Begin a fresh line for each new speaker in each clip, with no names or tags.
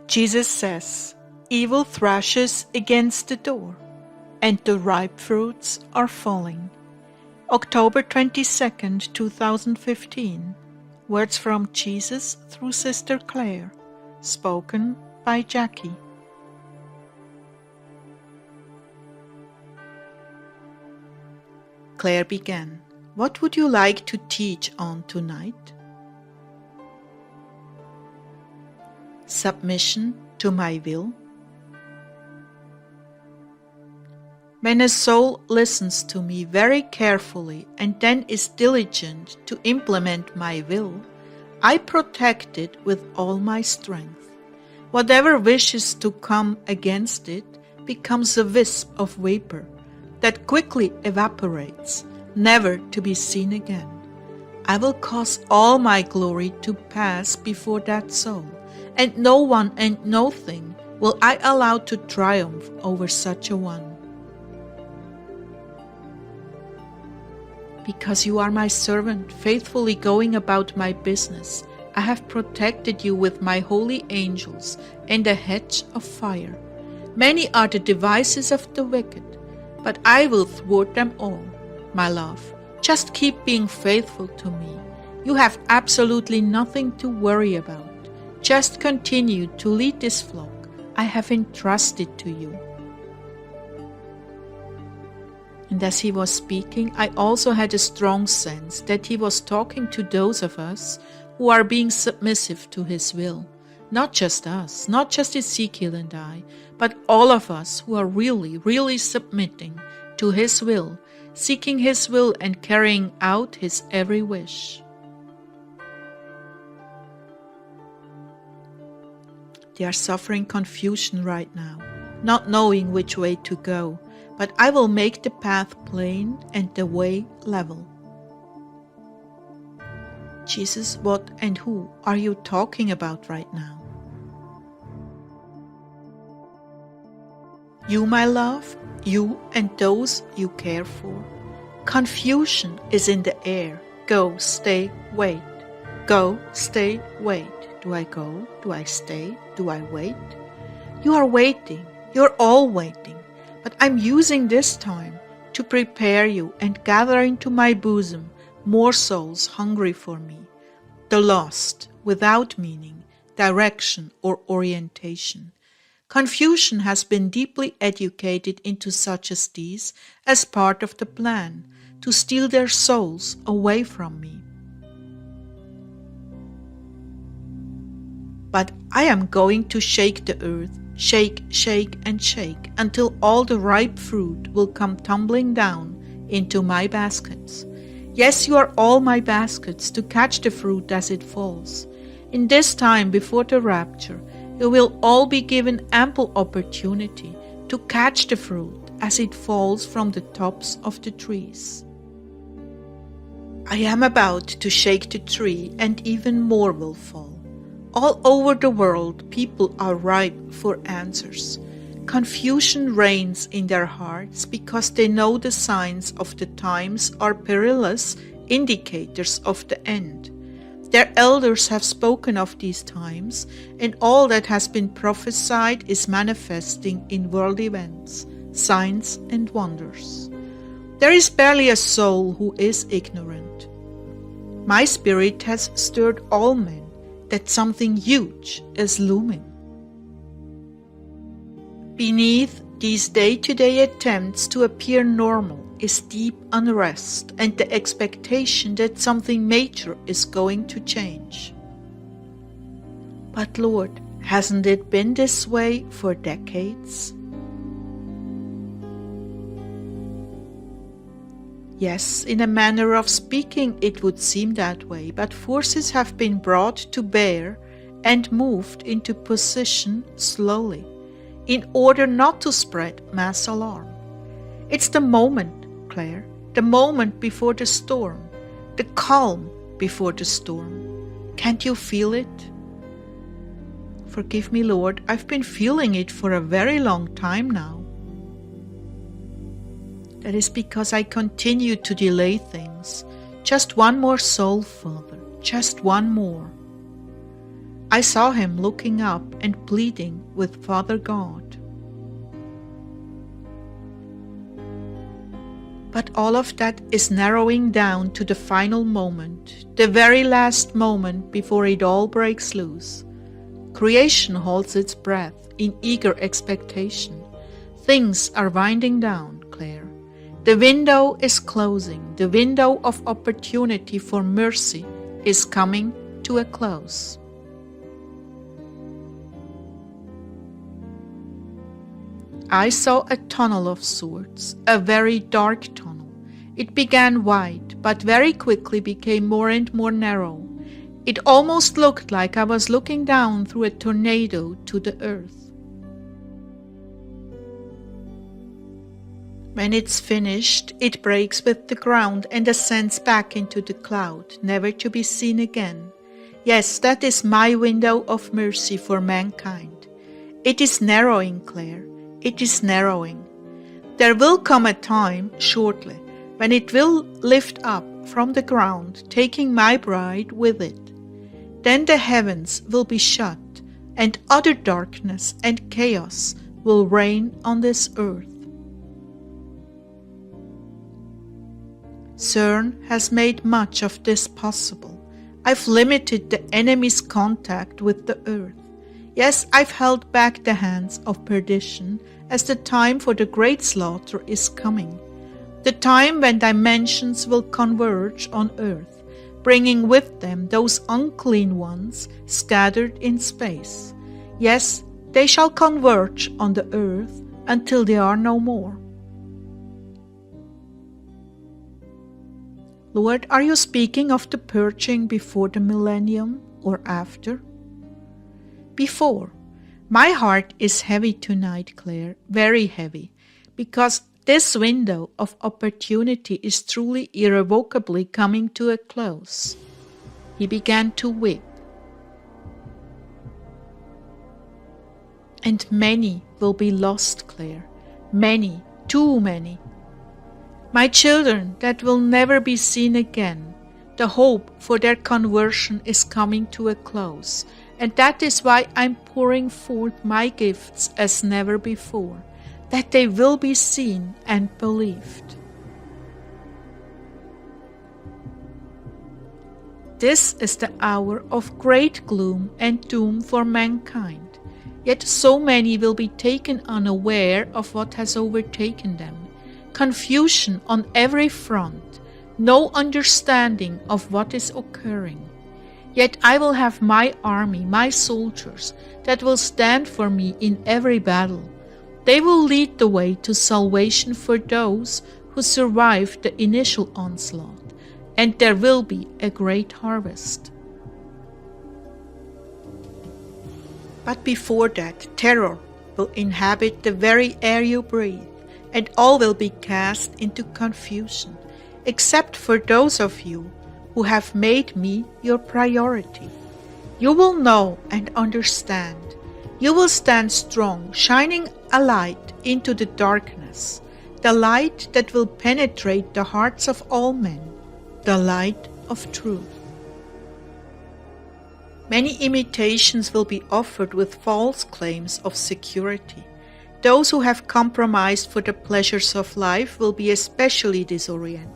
Jesus says, "Evil thrashes against the door, and the ripe fruits are falling." October 22nd, 2015. Words from Jesus through Sister Clare, spoken by Jackie. Clare began, "What would you like to teach on tonight?" Submission to my will. When a soul listens to me very carefully and then is diligent to implement my will, I protect it with all my strength. Whatever wishes to come against it becomes a wisp of vapor that quickly evaporates, never to be seen again. I will cause all my glory to pass before that soul, and no one and no thing will I allow to triumph over such a one. Because you are my servant, faithfully going about my business, I have protected you with my holy angels and a hedge of fire. Many are the devices of the wicked, but I will thwart them all. My love, just keep being faithful to me. You have absolutely nothing to worry about. Just continue to lead this flock I have entrusted to you. And as he was speaking, I also had a strong sense that he was talking to those of us who are being submissive to his will. Not just us, not just Ezekiel and I, but all of us who are really submitting to his will, seeking his will and carrying out his every wish. They are suffering confusion right now, not knowing which way to go, but I will make the path plain and the way level. Jesus, what and who are you talking about right now? You, my love, you and those you care for. Confusion is in the air. Go, stay, wait. Go, stay, wait. Do I go? Do I stay? Do I wait? You are waiting. You're all waiting. But I'm using this time to prepare you and gather into my bosom more souls hungry for me, the lost, without meaning, direction, or orientation. Confusion has been deeply educated into such as these as part of the plan to steal their souls away from me. But I am going to shake the earth, shake, shake, and shake, until all the ripe fruit will come tumbling down into my baskets. Yes, you are all my baskets to catch the fruit as it falls. In this time before the rapture, you will all be given ample opportunity to catch the fruit as it falls from the tops of the trees. I am about to shake the tree, and even more will fall. All over the world, people are ripe for answers. Confusion reigns in their hearts because they know the signs of the times are perilous indicators of the end. Their elders have spoken of these times, and all that has been prophesied is manifesting in world events, signs, and wonders. There is barely a soul who is ignorant. My spirit has stirred all men that something huge is looming. Beneath these day-to-day attempts to appear normal is deep unrest and the expectation that something major is going to change. But Lord, hasn't it been this way for decades? Yes, in a manner of speaking it would seem that way, but forces have been brought to bear and moved into position slowly, in order not to spread mass alarm. It's the moment, Clare, the moment before the storm, the calm before the storm. Can't you feel it? Forgive me, Lord, I've been feeling it for a very long time now. That is because I continue to delay things. Just one more soul, Father, just one more. I saw him looking up and pleading with Father God. But all of that is narrowing down to the final moment, the very last moment before it all breaks loose. Creation holds its breath in eager expectation. Things are winding down, Clare. The window is closing. The window of opportunity for mercy is coming to a close. I saw a tunnel of sorts, a very dark tunnel. It began wide, but very quickly became more and more narrow. It almost looked like I was looking down through a tornado to the earth. When it's finished, it breaks with the ground and ascends back into the cloud, never to be seen again. Yes, that is my window of mercy for mankind. It is narrowing, Clare. It is narrowing. There will come a time, shortly, when it will lift up from the ground, taking my bride with it. Then the heavens will be shut, and utter darkness and chaos will reign on this earth. CERN has made much of this possible. I've limited the enemy's contact with the earth. Yes, I've held back the hands of perdition as the time for the great slaughter is coming. The time when dimensions will converge on earth, bringing with them those unclean ones scattered in space. Yes, they shall converge on the earth until they are no more. Lord, are you speaking of the purging before the millennium or after? Before. My heart is heavy tonight, Clare, very heavy, because this window of opportunity is truly irrevocably coming to a close. He began to weep. And many will be lost, Clare, many, too many. My children that will never be seen again. The hope for their conversion is coming to a close. And that is why I'm pouring forth my gifts as never before, that they will be seen and believed. This is the hour of great gloom and doom for mankind, yet so many will be taken unaware of what has overtaken them. Confusion on every front, no understanding of what is occurring. Yet I will have my army, my soldiers, that will stand for me in every battle. They will lead the way to salvation for those who survived the initial onslaught, and there will be a great harvest. But before that, terror will inhabit the very air you breathe, and all will be cast into confusion, except for those of you who have made me your priority. You will know and understand. You will stand strong, shining a light into the darkness, the light that will penetrate the hearts of all men, the light of truth. Many imitations will be offered with false claims of security. Those who have compromised for the pleasures of life will be especially disoriented.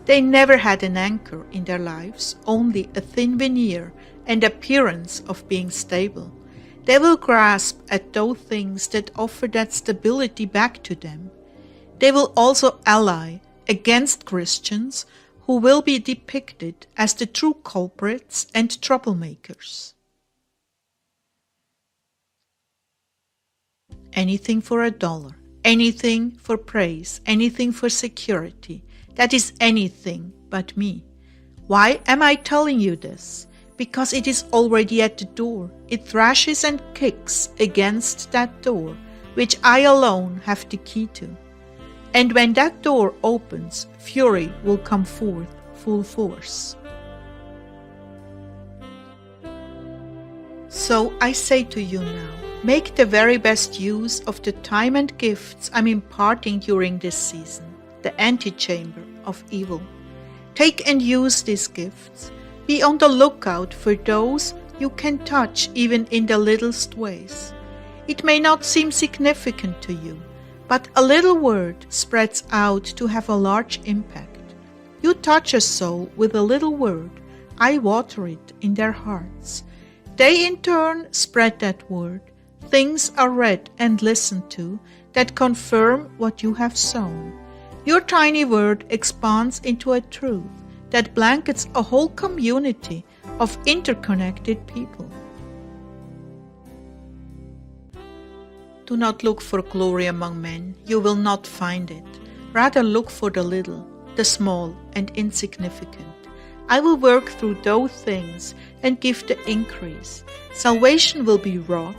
They never had an anchor in their lives, only a thin veneer and appearance of being stable. They will grasp at those things that offer that stability back to them. They will also ally against Christians who will be depicted as the true culprits and troublemakers. Anything for $1, anything for praise, anything for security. That is anything but me. Why am I telling you this? Because it is already at the door. It thrashes and kicks against that door, which I alone have the key to. And when that door opens, fury will come forth full force. So I say to you now, make the very best use of the time and gifts I'm imparting during this season, the antechamber of evil. Take and use these gifts. Be on the lookout for those you can touch even in the littlest ways. It may not seem significant to you, but a little word spreads out to have a large impact. You touch a soul with a little word, I water it in their hearts. They in turn spread that word. Things are read and listened to that confirm what you have sown. Your tiny word expands into a truth that blankets a whole community of interconnected people. Do not look for glory among men. You will not find it. Rather look for the little, the small and insignificant. I will work through those things and give the increase. Salvation will be wrought.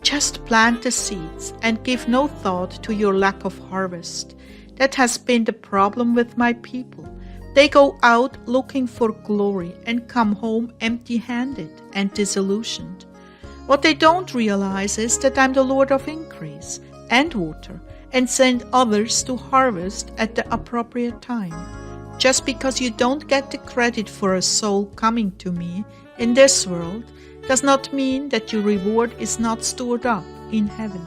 Just plant the seeds and give no thought to your lack of harvest. That has been the problem with my people. They go out looking for glory and come home empty-handed and disillusioned. What they don't realize is that I'm the Lord of increase and water and send others to harvest at the appropriate time. Just because you don't get the credit for a soul coming to me in this world does not mean that your reward is not stored up in heaven.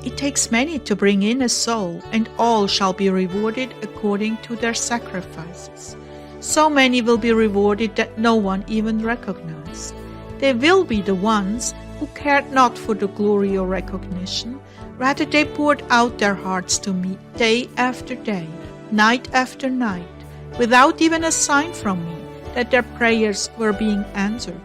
It takes many to bring in a soul, and all shall be rewarded according to their sacrifices. So many will be rewarded that no one even recognized. They will be the ones who cared not for the glory or recognition. Rather, they poured out their hearts to me day after day, night after night, without even a sign from me that their prayers were being answered.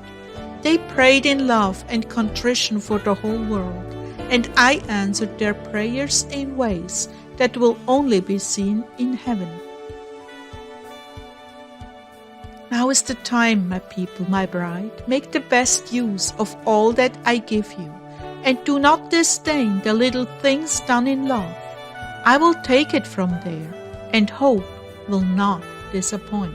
They prayed in love and contrition for the whole world, and I answered their prayers in ways that will only be seen in heaven. Now is the time, my people, my bride. Make the best use of all that I give you, and do not disdain the little things done in love. I will take it from there, and hope will not disappoint.